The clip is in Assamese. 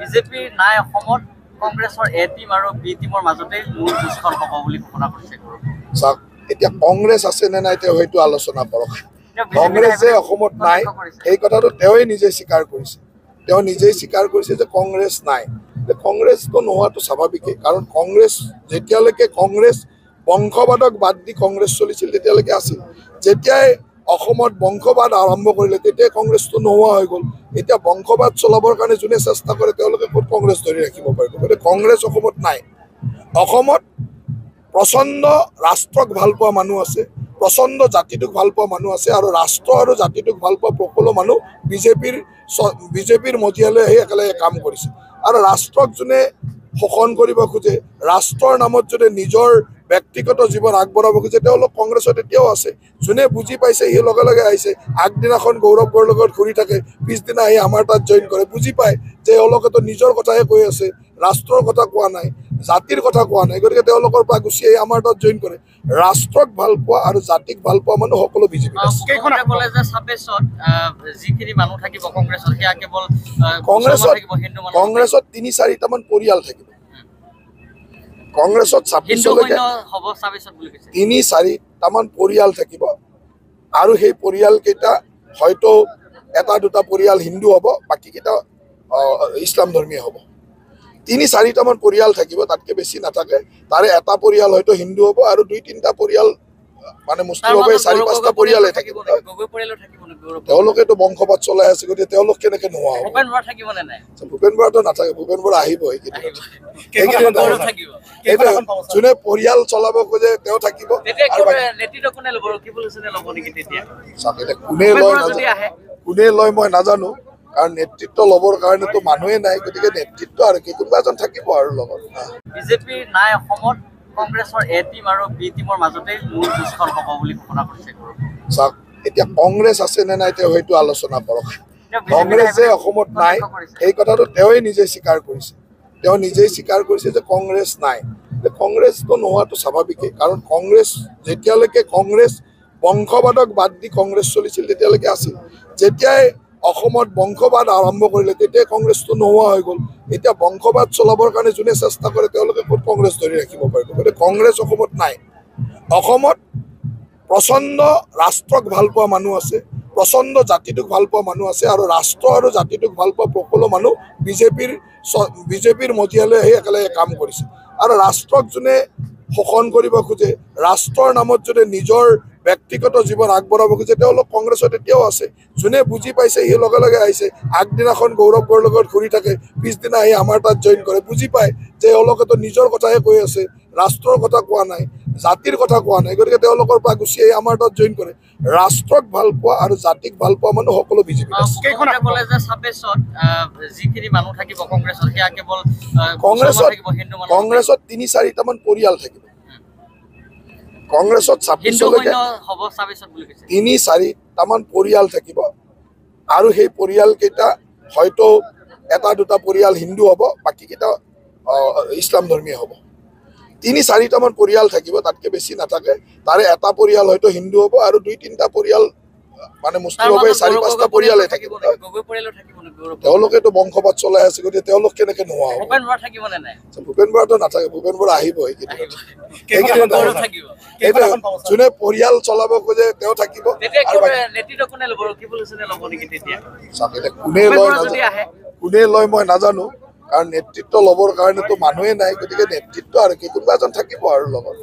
বিজেপিৰ নাই অসমত কংগ্ৰেছৰ এ টিম আৰু বি টিমৰ মাজতে মূল যুঁজখন হ'ব বুলি ঘোষণা কৰিছে। চাওক, এতিয়া কংগ্ৰেছ আছে নে নাই তেওঁ হয়তো আলোচনা কৰক। কংগ্ৰেছ যে অসমত নাই সেই কথাটো তেওঁই নিজে স্বীকাৰ কৰিছে। তেওঁ নিজেই স্বীকাৰ কৰিছে যে কংগ্ৰেছ নাই। কংগ্ৰেছটো নোহোৱাটো স্বাভাৱিকেই, কাৰণ কংগ্ৰেছ যেতিয়ালৈকে কংগ্ৰেছ বংশবাদক বাদ দি কংগ্ৰেছ চলিছিল তেতিয়ালৈকে আছিল। যেতিয়াই অসমত বংশবাদ আৰম্ভ কৰিলে তেতিয়াই কংগ্ৰেছটো নোহোৱা হৈ গ'ল। এতিয়া বংশবাদ চলাবৰ কাৰণে যোনে চেষ্টা কৰে তেওঁলোকে ক'ত কংগ্ৰেছ ধৰি ৰাখিব পাৰিব? গতিকে কংগ্ৰেছ অসমত নাই। অসমত প্ৰচণ্ড ৰাষ্ট্ৰক ভাল পোৱা মানুহ আছে, প্ৰচণ্ড জাতিটোক ভাল পোৱা মানুহ আছে, আৰু ৰাষ্ট্ৰ আৰু জাতিটোক ভাল পোৱা সকলো মানুহ বিজেপিৰ মজিয়ালৈ আহি একেলগে কাম কৰিছে। আৰু ৰাষ্ট্ৰক যোনে শোষণ কৰিব খোজে, ৰাষ্ট্ৰৰ নামত যদি নিজৰ ব্যক্তিগত জীৱন আগবঢ়াব খোজে, তেওঁলোক কংগ্ৰেছত এতিয়াও আছে। যোনে বুজি পাইছে সি লগে লগে আহিছে। আগদিনাখন গৌৰৱ গড়ৰ লগত ঘূৰি থাকে, পিছদিনা আহি আমাৰ তাত জইন কৰে। বুজি পায় যে এওঁলোকেতো নিজৰ কথাহে কৈ আছে, ৰাষ্ট্ৰৰ কথা কোৱা নাই, জাতিৰ কথা কোৱা নাই। গতিকে তেওঁলোকৰ পৰা গুচি আহি আমাৰ তাত জইন কৰে। ৰাষ্ট্ৰক ভাল পোৱা আৰু জাতিক ভাল পোৱা মানুহ সকলো বিজেপি। যিখিনি মানুহ থাকিব কংগ্ৰেছত সেয়া কেৱল কংগ্ৰেছত ৩-৪টামান পৰিয়াল থাকিব। কংগ্ৰেছত ২৬লৈকে ৩-৪টামান পৰিয়াল থাকিব, আৰু সেই পৰিয়ালকেইটা হয়তো এটা দুটা পৰিয়াল হিন্দু হ'ব, বাকীকেইটা ইছলাম ধৰ্মীয় হ'ব। ৩-৪টামান পৰিয়াল থাকিব, তাতকৈ বেছি নাথাকে। তাৰে এটা পৰিয়াল হয়তো হিন্দু হ'ব, আৰু 2-3টা পৰিয়াল মানে মুছলিম হ'ব। ৪-৫টা পৰিয়ালে থাকিব। তেওঁলোকেতো বংশবাদ চলাই আছে, গতিকে তেওঁলোক কেনেকে নোহোৱা হ'ব? ভূপেন বৰাটো নাথাকে, ভূপেন বৰা আহিবই। যোনে পৰিয়াল চলাব খোজে তেওঁ থাকিব। কোনে লয় মই নাজানো, কাৰণ নেতৃত্ব ল'বৰ কাৰণেতো মানুহে নাই। গতিকে নেতৃত্ব আৰু কি কোনোবা এজন থাকিব আৰু লগত। বিজেপিৰ নাই অসমত কংগ্ৰেছৰ এ টিম আৰু বি টিমৰ মাজতে মূল যুঁজখন হ'ব বুলি ঘোষণা কৰিছে। চাওক, এতিয়া কংগ্ৰেছ আছে নে নাই তেওঁ হয়তো আলোচনা কৰক। কংগ্ৰেছ যে অসমত নাই সেই কথাটো তেওঁই নিজে স্বীকাৰ কৰিছে। তেওঁ নিজেই স্বীকাৰ কৰিছে যে কংগ্ৰেছ নাই। কংগ্ৰেছটো নোহোৱাটো স্বাভাৱিকেই, কাৰণ কংগ্ৰেছ যেতিয়ালৈকে কংগ্ৰেছ বংশবাদক বাদ দি কংগ্ৰেছ চলিছিল তেতিয়ালৈকে আছিল। যেতিয়াই অসমত বংশবাদ আৰম্ভ কৰিলে তেতিয়াই কংগ্ৰেছটো নোহোৱা হৈ গ'ল। এতিয়া বংশবাদ চলাবৰ কাৰণে যোনে চেষ্টা কৰে তেওঁলোকে ক'ত কংগ্ৰেছ ধৰি ৰাখিব পাৰিব? গতিকে কংগ্ৰেছ অসমত নাই। অসমত প্ৰচণ্ড ৰাষ্ট্ৰক ভাল পোৱা মানুহ আছে, প্ৰচণ্ড জাতিটোক ভাল পোৱা মানুহ আছে, আৰু ৰাষ্ট্ৰ আৰু জাতিটোক ভাল পোৱা সকলো মানুহ বিজেপিৰ মজিয়ালৈ আহি একেলগে কাম কৰিছে। আৰু ৰাষ্ট্ৰক যোনে শোষণ কৰিব খোজে, ৰাষ্ট্ৰৰ নামত যদি নিজৰ ব্যক্তিগত জীৱন আগবঢ়াব খোজে, তেওঁলোক কংগ্ৰেছত এতিয়াও আছে। যোনে বুজি পাইছে সি লগে লগে আহিছে। আগদিনাখন গৌৰৱ গড়ৰ লগত ঘূৰি থাকে, পিছদিনা আহি আমাৰ তাত জইন কৰে। বুজি পায় যে এওঁলোকেতো নিজৰ কথাহে কৈ আছে, ৰাষ্ট্ৰৰ কথা কোৱা নাই, জাতিৰ কথা কোৱা নাই। গতিকে তেওঁলোকৰ পৰা গুচি আহি আমাৰ তাত জইন কৰে। ৰাষ্ট্ৰক ভাল পোৱা আৰু জাতিক ভাল পোৱা মানুহ সকলো বিজেপি। কংগ্ৰেছত ৩-৪টামান পৰিয়াল থাকিব। কংগ্ৰেছত ২৬লৈকে ৩-৪টামান পৰিয়াল থাকিব, আৰু সেই পৰিয়ালকেইটা হয়তো এটা দুটা পৰিয়াল হিন্দু হ'ব, বাকীকেইটা ইছলাম ধৰ্মীয় হ'ব। ৩-৪টামান পৰিয়াল থাকিব, তাতকৈ বেছি নাথাকে। তাৰে এটা পৰিয়াল হয়তো হিন্দু হ'ব, আৰু 2-3টা পৰিয়াল মানে মুছলিম হ'ব। ৪-৫টা পৰিয়ালে থাকিব। তেওঁলোকেতো বংশবাদ চলাই আছে, গতিকে তেওঁলোক কেনেকে নোহোৱা হ'ব? ভূপেন বৰাটো নাথাকে, ভূপেন বৰা আহিবই। যোনে পৰিয়াল চলাব খোজে তেওঁ থাকিব। কোনে লয় মই নাজানো, কাৰণ নেতৃত্ব ল'বৰ কাৰণেতো মানুহে নাই। গতিকে নেতৃত্ব আৰু কি কোনোবা এজন থাকিব আৰু লগত।